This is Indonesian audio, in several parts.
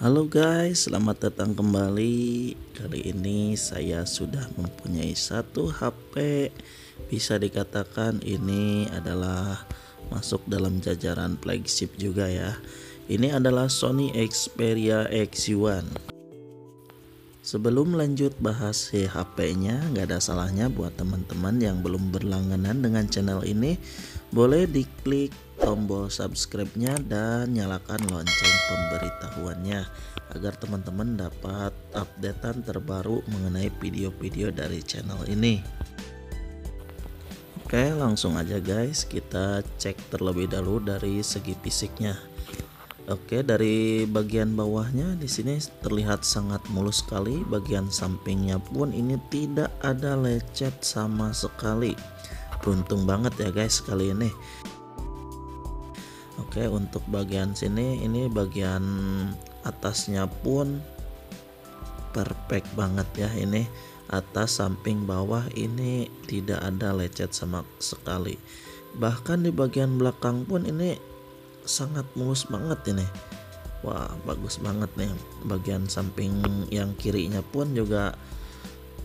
Halo guys, selamat datang kembali. Kali ini saya sudah mempunyai satu HP. Bisa dikatakan ini adalah masuk dalam jajaran flagship juga ya. Ini adalah Sony Xperia XU1. Sebelum lanjut bahas si HP-nya, nggak ada salahnya buat teman-teman yang belum berlangganan dengan channel ini, boleh diklik tombol subscribe-nya dan nyalakan lonceng pemberitahuannya agar teman-teman dapat updatean terbaru mengenai video-video dari channel ini. Oke, langsung aja guys, kita cek terlebih dahulu dari segi fisiknya. Oke, dari bagian bawahnya di sini terlihat sangat mulus sekali. Bagian sampingnya pun ini tidak ada lecet sama sekali. Beruntung banget ya guys kali ini. Oke, untuk bagian sini ini bagian atasnya pun perfect banget ya. Ini atas, samping, bawah ini tidak ada lecet sama sekali. Bahkan di bagian belakang pun ini sangat mulus banget ini. Wah, bagus banget nih. Bagian samping yang kirinya pun juga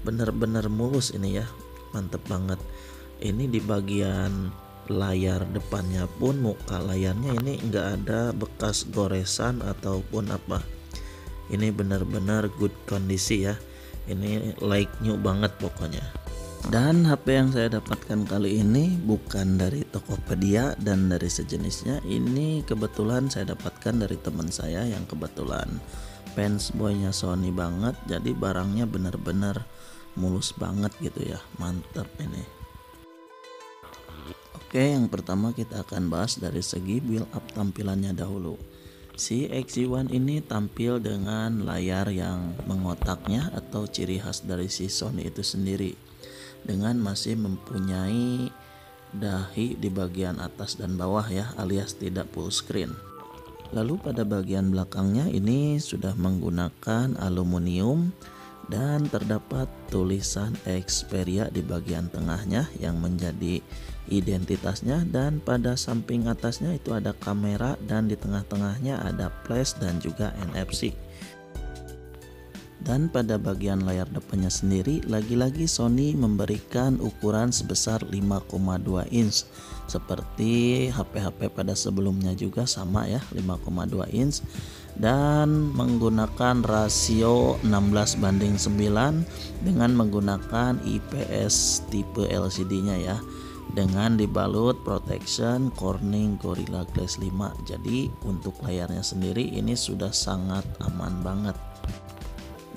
benar-benar mulus ini ya, mantep banget. Ini di bagian layar depannya pun, muka layarnya ini enggak ada bekas goresan ataupun apa. Ini benar-benar good kondisi ya. Ini like new banget pokoknya. Dan HP yang saya dapatkan kali ini bukan dari Tokopedia dan dari sejenisnya. Ini kebetulan saya dapatkan dari teman saya yang kebetulan fans boynya Sony banget. Jadi barangnya benar-benar mulus banget gitu ya. Mantap ini. Oke, yang pertama kita akan bahas dari segi build up tampilannya dahulu. Si XU1 ini tampil dengan layar yang mengotaknya atau ciri khas dari si Sony itu sendiri, dengan masih mempunyai dahi di bagian atas dan bawah ya, alias tidak full screen. Lalu pada bagian belakangnya ini sudah menggunakan aluminium dan terdapat tulisan Xperia di bagian tengahnya yang menjadi identitasnya, dan pada samping atasnya itu ada kamera dan di tengah-tengahnya ada flash dan juga NFC. Dan pada bagian layar depannya sendiri lagi-lagi Sony memberikan ukuran sebesar 5,2 inch seperti HP-HP pada sebelumnya juga sama ya, 5,2 inch, dan menggunakan rasio 16:9 dengan menggunakan IPS tipe LCD-nya ya, dengan dibalut protection Corning Gorilla Glass 5. Jadi untuk layarnya sendiri ini sudah sangat aman banget.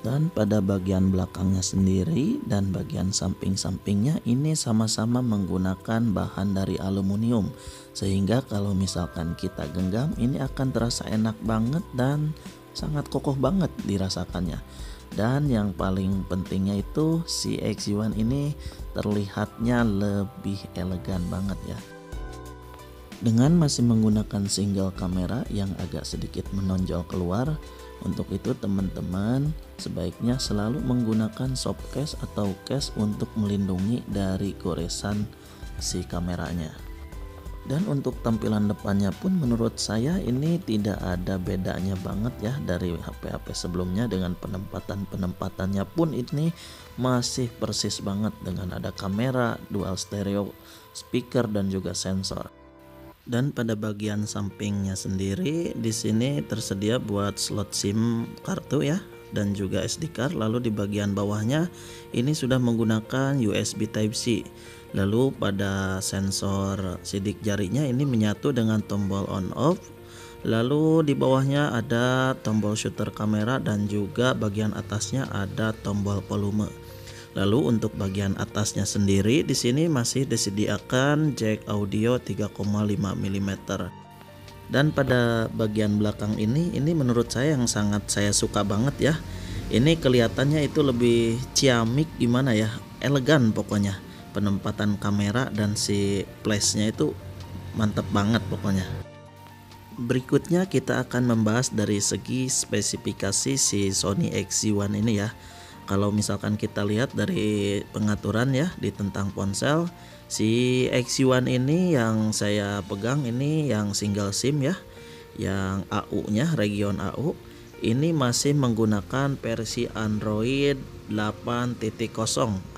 Dan pada bagian belakangnya sendiri dan bagian samping-sampingnya ini sama-sama menggunakan bahan dari aluminium, sehingga kalau misalkan kita genggam ini akan terasa enak banget dan sangat kokoh banget dirasakannya. Dan yang paling pentingnya itu si XU1 ini terlihatnya lebih elegan banget ya, dengan masih menggunakan single kamera yang agak sedikit menonjol keluar. Untuk itu teman-teman sebaiknya selalu menggunakan soft case atau case untuk melindungi dari goresan si kameranya. Dan untuk tampilan depannya pun menurut saya ini tidak ada bedanya banget ya dari HP-HP sebelumnya, dengan penempatan-penempatannya pun ini masih persis banget, dengan ada kamera, dual stereo speaker dan juga sensor. Dan pada bagian sampingnya sendiri di sini tersedia buat slot SIM kartu ya, dan juga SD card. Lalu di bagian bawahnya ini sudah menggunakan USB Type C. Lalu pada sensor sidik jarinya ini menyatu dengan tombol on off. Lalu di bawahnya ada tombol shutter kamera dan juga bagian atasnya ada tombol volume. Lalu untuk bagian atasnya sendiri di sini masih disediakan jack audio 3,5 mm. Dan pada bagian belakang ini menurut saya yang sangat saya suka banget ya. Ini kelihatannya itu lebih ciamik gimana ya, elegan pokoknya. Penempatan kamera dan si flashnya itu mantep banget pokoknya. Berikutnya kita akan membahas dari segi spesifikasi si Sony XU1 ini ya. Kalau misalkan kita lihat dari pengaturan ya di tentang ponsel, si XU1 ini yang saya pegang ini yang single SIM ya, yang AU nya region AU ini masih menggunakan versi Android 8.0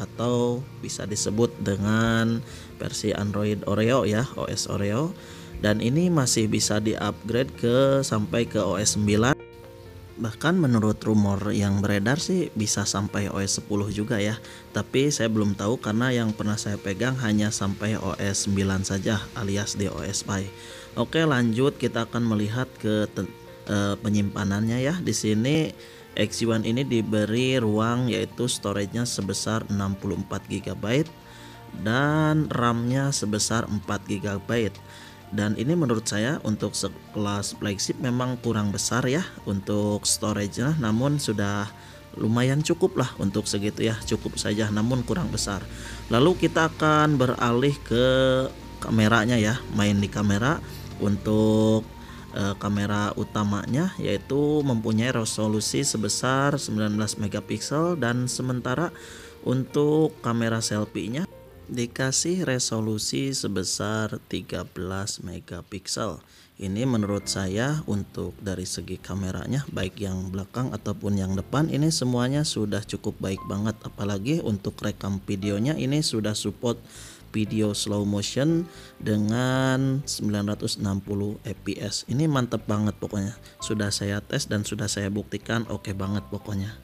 atau bisa disebut dengan versi Android Oreo ya, OS Oreo. Dan ini masih bisa di-upgrade sampai ke OS 9. Bahkan menurut rumor yang beredar sih bisa sampai OS 10 juga ya. Tapi saya belum tahu karena yang pernah saya pegang hanya sampai OS 9 saja alias di OS Pi. Oke, lanjut kita akan melihat ke penyimpanannya ya. Di sini X1 ini diberi ruang yaitu storage-nya sebesar 64 GB dan RAM-nya sebesar 4 GB. Dan ini menurut saya untuk sekelas flagship memang kurang besar ya untuk storage-nya, namun sudah lumayan cukup lah untuk segitu ya, cukup saja namun kurang besar. Lalu kita akan beralih ke kameranya ya, main di kamera. Untuk kamera utamanya yaitu mempunyai resolusi sebesar 19 megapiksel dan sementara untuk kamera selfie-nya dikasih resolusi sebesar 13 megapiksel. Ini menurut saya untuk dari segi kameranya baik yang belakang ataupun yang depan ini semuanya sudah cukup baik banget, apalagi untuk rekam videonya ini sudah support video slow motion dengan 960 fps. Ini mantap banget pokoknya. Sudah saya tes dan sudah saya buktikan oke banget pokoknya.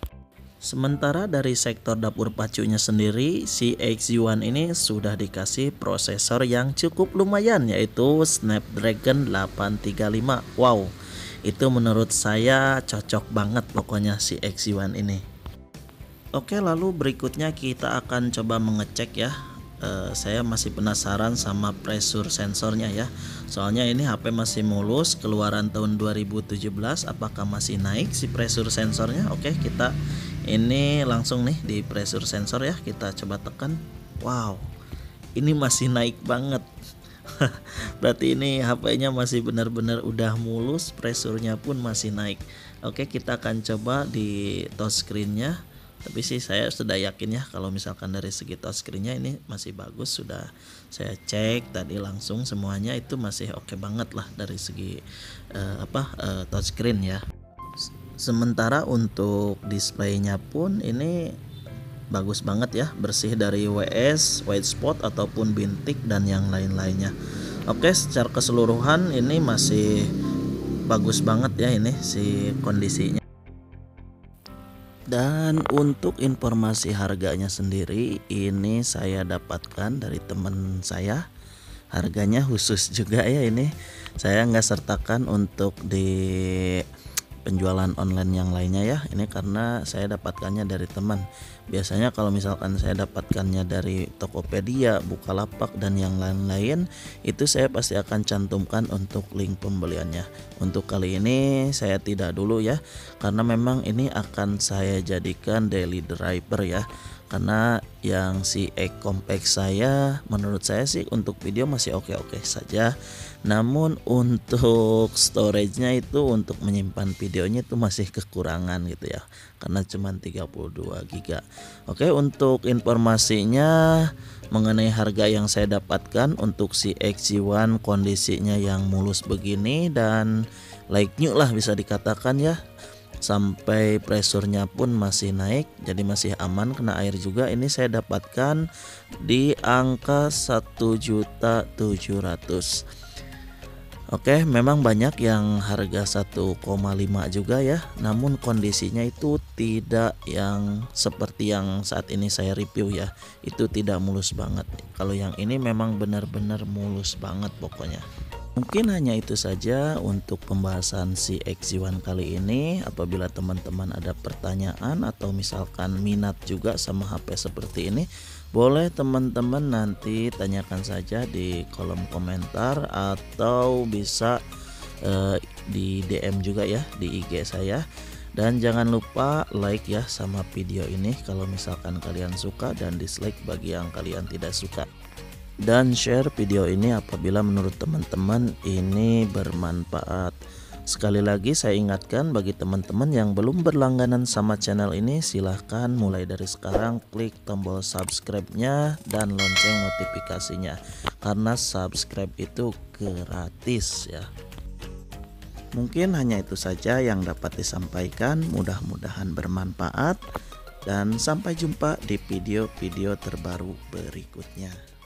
Sementara dari sektor dapur pacunya sendiri, si X1 ini sudah dikasih prosesor yang cukup lumayan yaitu Snapdragon 835. Wow, itu menurut saya cocok banget pokoknya si X1 ini. Oke, lalu berikutnya kita akan coba mengecek ya. Saya masih penasaran sama pressure sensornya ya. Soalnya ini HP masih mulus, keluaran tahun 2017, apakah masih naik si pressure sensornya? Oke, kita ini langsung nih di pressure sensor ya, kita coba tekan. Wow, ini masih naik banget. Berarti ini HP-nya masih benar-benar udah mulus, pressure-nya pun masih naik. Oke, kita akan coba di touchscreen-nya. Tapi sih saya sudah yakin ya kalau misalkan dari segi touchscreen-nya ini masih bagus. Sudah saya cek tadi langsung semuanya itu masih oke banget lah dari segi touchscreen ya. Sementara untuk displaynya pun ini bagus banget ya, bersih dari WS, white spot ataupun bintik dan yang lain-lainnya. Oke, secara keseluruhan ini masih bagus banget ya ini si kondisinya. Dan untuk informasi harganya sendiri ini saya dapatkan dari teman saya. Harganya khusus juga ya ini. Saya nggak sertakan untuk di penjualan online yang lainnya ya. Ini karena saya dapatkannya dari teman. Biasanya kalau misalkan saya dapatkannya dari Tokopedia, Bukalapak dan yang lain-lain, itu saya pasti akan cantumkan untuk link pembeliannya. Untuk kali ini saya tidak dulu ya, karena memang ini akan saya jadikan daily driver ya. Karena yang si compact saya menurut saya sih untuk video masih oke-oke saja. Namun untuk storage-nya itu untuk menyimpan videonya itu masih kekurangan gitu ya. Karena cuma 32 GB. Oke, untuk informasinya mengenai harga yang saya dapatkan untuk si X1 kondisinya yang mulus begini dan like new lah bisa dikatakan ya. Sampai pressure-nya pun masih naik, jadi masih aman kena air juga. Ini saya dapatkan di angka 1.700.000. Oke, memang banyak yang harga 1,5 juga ya, namun kondisinya itu tidak yang seperti yang saat ini saya review ya. Itu tidak mulus banget. Kalau yang ini memang benar-benar mulus banget pokoknya. Mungkin hanya itu saja untuk pembahasan si X1 kali ini. Apabila teman-teman ada pertanyaan atau misalkan minat juga sama HP seperti ini, boleh teman-teman nanti tanyakan saja di kolom komentar atau bisa di DM juga ya di IG saya. Dan jangan lupa like ya sama video ini kalau misalkan kalian suka, dan dislike bagi yang kalian tidak suka. Dan share video ini apabila menurut teman-teman ini bermanfaat. Sekali lagi saya ingatkan bagi teman-teman yang belum berlangganan sama channel ini, silahkan mulai dari sekarang klik tombol subscribe-nya dan lonceng notifikasinya, karena subscribe itu gratis ya. Mungkin hanya itu saja yang dapat disampaikan, mudah-mudahan bermanfaat dan sampai jumpa di video-video terbaru berikutnya.